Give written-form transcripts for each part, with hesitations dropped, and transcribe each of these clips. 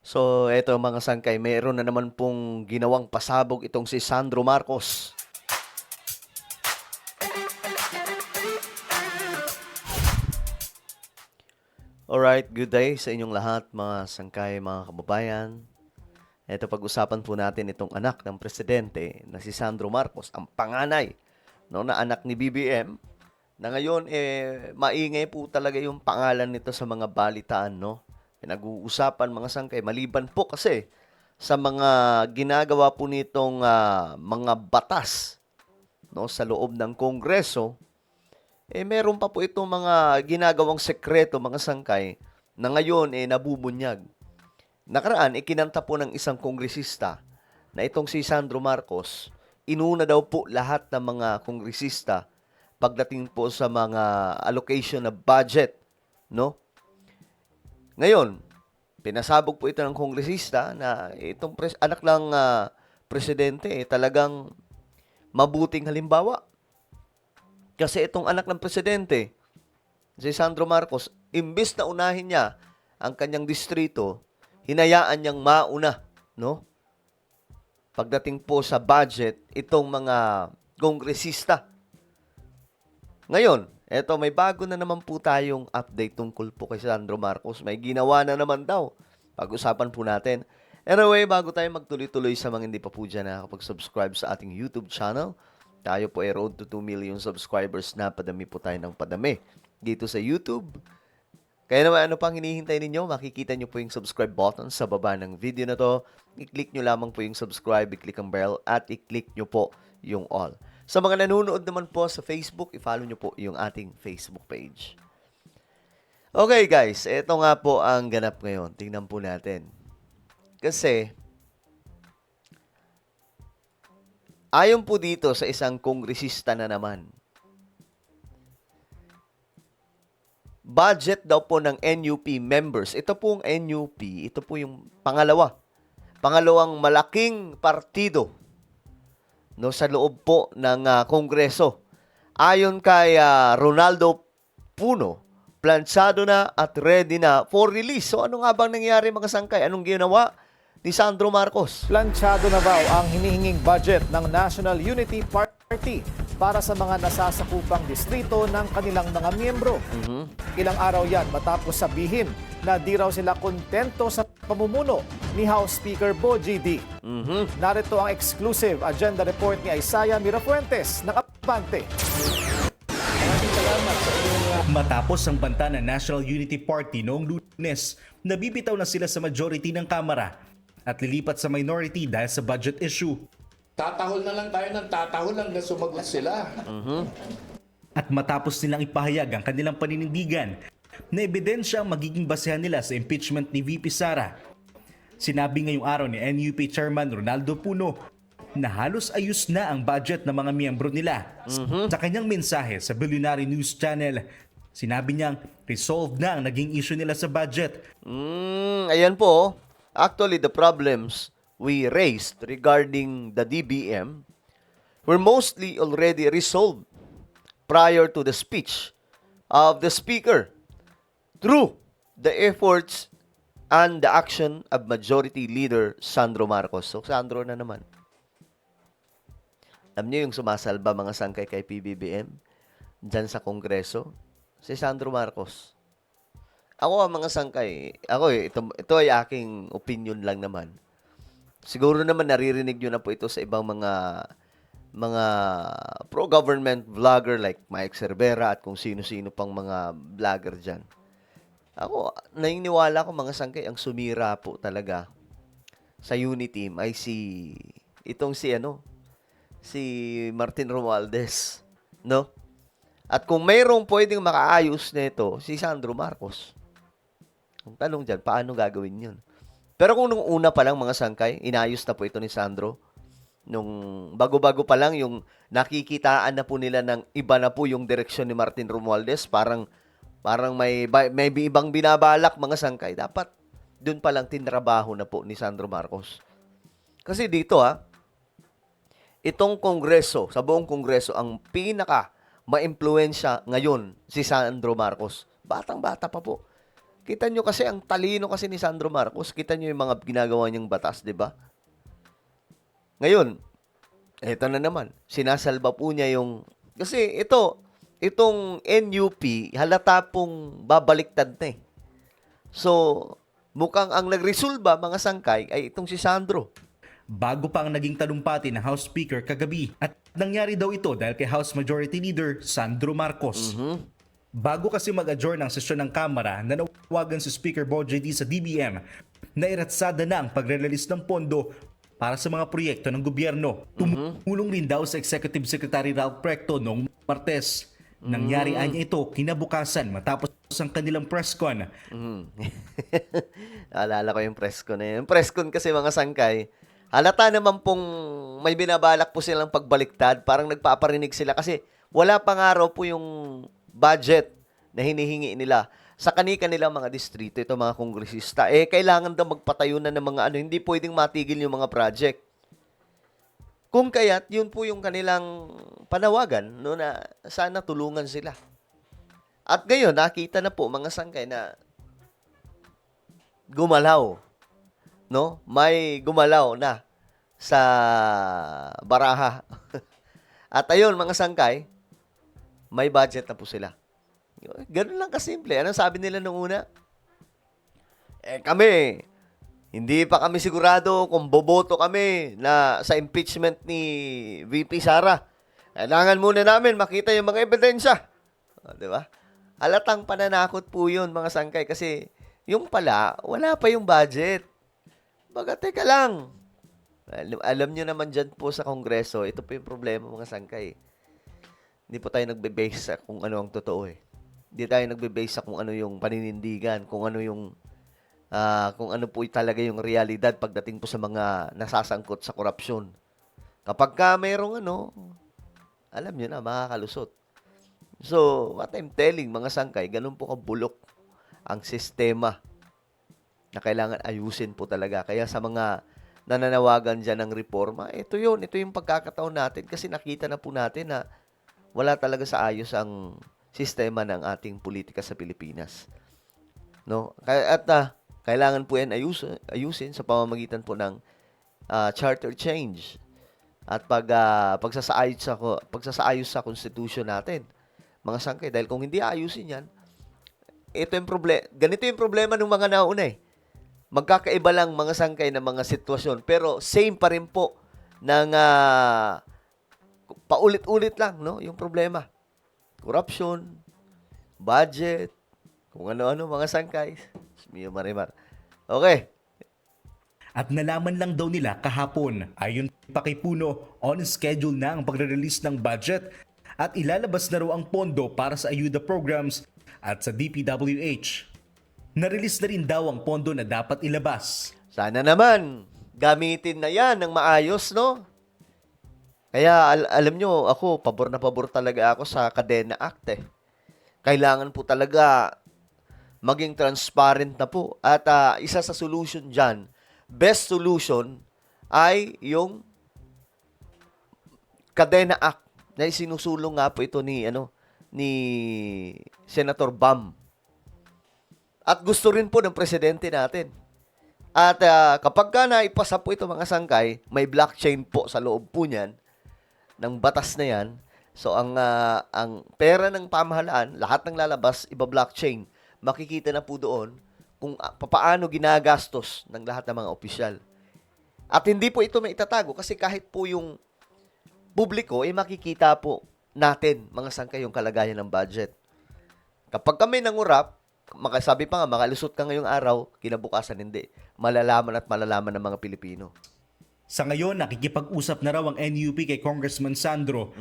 So, eto mga sangkay, mayroon na naman pong ginawang pasabog itong si Sandro Marcos. Alright, good day sa inyong lahat mga sangkay, mga kababayan. Eto pag-usapan po natin itong anak ng presidente na si Sandro Marcos, ang panganay no, na anak ni BBM, na ngayon maingay po talaga yung pangalan nito sa mga balitaan, no? Pinag-uusapan mga sangkay, maliban po kasi sa mga ginagawa po nitong mga batas no sa loob ng Kongreso, meron pa po itong mga ginagawang sekreto mga sangkay na ngayon nabubunyag. Nakaraan, ikinanta po ng isang kongresista na itong si Sandro Marcos, inuna daw po lahat ng mga kongresista pagdating po sa mga allocation na budget, no? Ngayon, pinasabog po ito ng kongresista na itong anak ng presidente talagang mabuting halimbawa. Kasi itong anak ng presidente, si Sandro Marcos, imbes na unahin niya ang kanyang distrito, hinayaan niyang mauna, no? Pagdating po sa budget, itong mga kongresista. Ngayon, eto may bago na naman po tayong update tungkol po kay Sandro Marcos. May ginawa na naman daw. Pag-usapan po natin. Anyway, bago tayo magtuloy-tuloy sa mga hindi pa po dyan nakakapag-subscribe sa ating YouTube channel, tayo po ay road to 2 million subscribers na, padami po tayo ng padami dito sa YouTube. Kaya naman, ano pang hinihintay ninyo? Makikita nyo po yung subscribe button sa baba ng video na to. I-click nyo lamang po yung subscribe, i-click ang bell, at i-click nyo po yung all. Sa mga nanonood naman po sa Facebook, i-follow nyo po yung ating Facebook page. Okay guys, ito nga po ang ganap ngayon. Tingnan po natin. Kasi, ayon po dito sa isang kongresista na naman, budget daw po ng NUP members. Ito pong NUP, ito po yung pangalawang malaking partido no sa loob po ng Kongreso. Ayon kay Ronaldo Puno, planchado na at ready na for release. So ano nga bang nangyari mga sangkay? Anong ginawa ni Sandro Marcos? Planchado na raw ang hinihinging budget ng National Unity Party para sa mga nasasakupang distrito ng kanilang mga miyembro. Ilang araw yan matapos sabihin na di raw sila kontento sa pamumuno ni House Speaker Bogie D. Narito ang exclusive agenda report ni Isaiah Mirafuentes ng Abante. Matapos ang banta ng National Unity Party noong Lunes, nabibitaw na sila sa majority ng Kamara at lilipat sa minority dahil sa budget issue. Tatahol na lang tayo ng tatahol hanggang sumagot sila. At matapos nilang ipahayag ang kanilang paninindigan, na ebidensya ang magiging basehan nila sa impeachment ni VP Sara. Sinabi ngayong araw ni NUP Chairman Ronaldo Puno na halos ayos na ang budget ng mga miyembro nila. Sa kanyang mensahe sa Billionaire News Channel, sinabi niyang resolved na ang naging issue nila sa budget. Ayan po. Actually, the problems we raised regarding the DBM were mostly already resolved prior to the speech of the Speaker through the efforts and the action of Majority Leader Sandro Marcos. So, Sandro na naman. Alam niyo yung sumasalba mga sangkay kay PBBM dyan sa Kongreso? Si Sandro Marcos. Ako ang mga sangkay, ito ay aking opinion lang naman. Siguro naman naririnig nyo na po ito sa ibang mga pro-government vlogger like Mike Cervera at kung sino-sino pang mga vlogger dyan. Ako, naniniwala ko mga sangkay, ang sumira po talaga sa Unity ay si Martin Romualdez, no? At kung mayroong pwedeng makaayos nito, si Sandro Marcos. Ang tanong dyan, paano gagawin yun? Pero kung nung una pa lang mga sangkay, inayos na po ito ni Sandro. Nung bago-bago pa lang, yung nakikitaan na po nila ng iba na po yung direksyon ni Martin Romualdez, parang may ibang binabalak mga sangkay. Dapat dun pa lang tinrabaho na po ni Sandro Marcos. Kasi dito itong Kongreso, sa buong Kongreso, ang pinaka ma-impluwensya ngayon si Sandro Marcos. Batang-bata pa po. Kita nyo kasi ang talino kasi ni Sandro Marcos. Kita nyo yung mga ginagawa niyang batas, di ba? Ngayon, eto na naman. Sinasalba po niya yung... Kasi itong NUP, halata pong babaliktad na eh. So, mukhang ang nagresolba, mga sangkay, ay itong si Sandro. Bago pa ang naging talumpati ng House Speaker kagabi. At nangyari daw ito dahil kay House Majority Leader Sandro Marcos. Bago kasi mag-adjourn ang sesyon ng Kamara, nanawagan si Speaker Boy J.D. sa DBM na iratsada na ang pagre-release ng pondo para sa mga proyekto ng gobyerno. Tumulong rin daw sa Executive Secretary Ralph Precto noong Martes. Nangyari anya ito kinabukasan matapos ang kanilang press con. Alala ko yung press con na yun. Yung press con kasi mga sangkay, halata naman pong may binabalak po silang pagbaliktad. Parang nagpaparinig sila kasi wala pang araw po yung budget na hinihingi nila sa kanilang mga distrito, ito mga kongresista. Kailangan daw magpatayo na ng mga hindi pwedeng matigil yung mga project. Kung kaya't, yun po yung kanilang panawagan, no, na sana tulungan sila. At ngayon, nakita na po mga sangkay na gumalaw, no? May gumalaw na sa baraha. At ayun, mga sangkay, may budget na po sila. Ganun lang kasimple. Anong sabi nila nung una? Kami, hindi pa kami sigurado kung boboto kami na sa impeachment ni VP Sara. Kailangan muna namin makita yung mga ebidensya. Di ba? Halatang pananakot po yun, mga sangkay. Kasi yung pala, wala pa yung budget. Baga, teka lang. Alam nyo naman dyan po sa Kongreso, ito po yung problema, mga sangkay. Hindi po tayo nagbe-base sa kung ano ang totoo eh. Hindi tayo nagbe-base sa kung ano yung paninindigan, kung ano yung kung ano po talaga yung realidad pagdating po sa mga nasasangkot sa korupsyon. Kapag ka mayroong alam nyo na, makakalusot. So, what I'm telling, mga sangkay, ganun po kabulok ang sistema na kailangan ayusin po talaga. Kaya sa mga nananawagan dyan ng reforma, ito yung pagkakataon natin kasi nakita na po natin na wala talaga sa ayos ang sistema ng ating politika sa Pilipinas. No? At kailangan po yan ayusin sa pamamagitan po ng charter change at pagsasaayos sa constitution natin. Mga sangkay, dahil kung hindi ayusin yan, ganito yung problema ng mga nauna eh. Magkakaiba lang mga sangkay ng mga sitwasyon, pero same pa rin po ng paulit-ulit lang, no? Yung problema. Corruption, budget, kung ano-ano, mga sangkay. Mio Marimar. Okay. At nalaman lang daw nila kahapon, ayon pa kay Puno, on schedule na ang pagre-release ng budget at ilalabas na raw ang pondo para sa ayuda programs at sa DPWH. Na-release na rin daw ang pondo na dapat ilabas. Sana naman, gamitin na yan ng maayos, no? Kaya alam nyo, ako, pabor na pabor talaga ako sa Kadena Act eh. Kailangan po talaga maging transparent na po. At isa sa solution dyan, best solution ay yung Kadena Act na isinusulong nga po ito ni Senator Bam. At gusto rin po ng presidente natin. At kapag ka naipasa po ito mga sangkay, may blockchain po sa loob po niyan, ng batas na yan. So, ang pera ng pamahalaan, lahat ng lalabas, iba-blockchain. Makikita na po doon kung paano ginagastos ng lahat ng mga opisyal. At hindi po ito maitatago kasi kahit po yung publiko, makikita po natin, mga sangkay, yung kalagayan ng budget. Kapag kami nangurap, makasabi pa nga, makalusot ka ngayong araw, kinabukasan hindi. Malalaman ng mga Pilipino. Sa ngayon, nakikipag-usap na raw ang NUP kay Congressman Sandro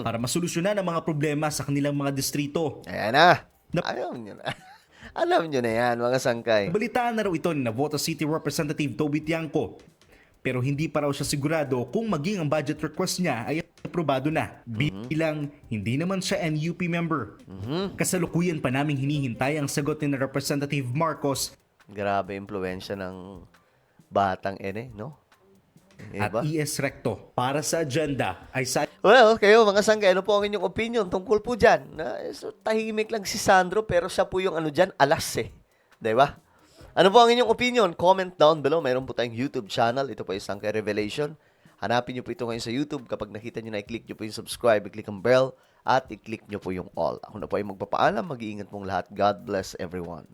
para masolusyonan ang mga problema sa kanilang mga distrito. Ayan na. Alam nyo na. Alam nyo na yan, mga sangkay. Balitaan na raw ito ni Navotas City Representative Toby Tiangco. Pero hindi pa raw siya sigurado kung maging ang budget request niya ay aprobado na. Bilang hindi naman siya NUP member. Kasalukuyan pa naming hinihintay ang sagot ni Representative Marcos Grabe impluensya ng batang no? at Diba? ES Recto. Para sa agenda ay sa Well, kayo mga sangkay, ano po ang inyong opinion tungkol po dyan? So, tahimik lang si Sandro pero siya po yung dyan, alas eh. Diba? Ano po ang inyong opinion? Comment down below. Mayroon po tayong YouTube channel. Ito po ay Sangkay Revelation. Hanapin nyo po ito ngayon sa YouTube. Kapag nakita nyo na, i-click nyo po yung subscribe, i-click ang bell, at i-click nyo po yung all. Ako na po ay magpapaalam. Mag-iingat pong lahat. God bless everyone.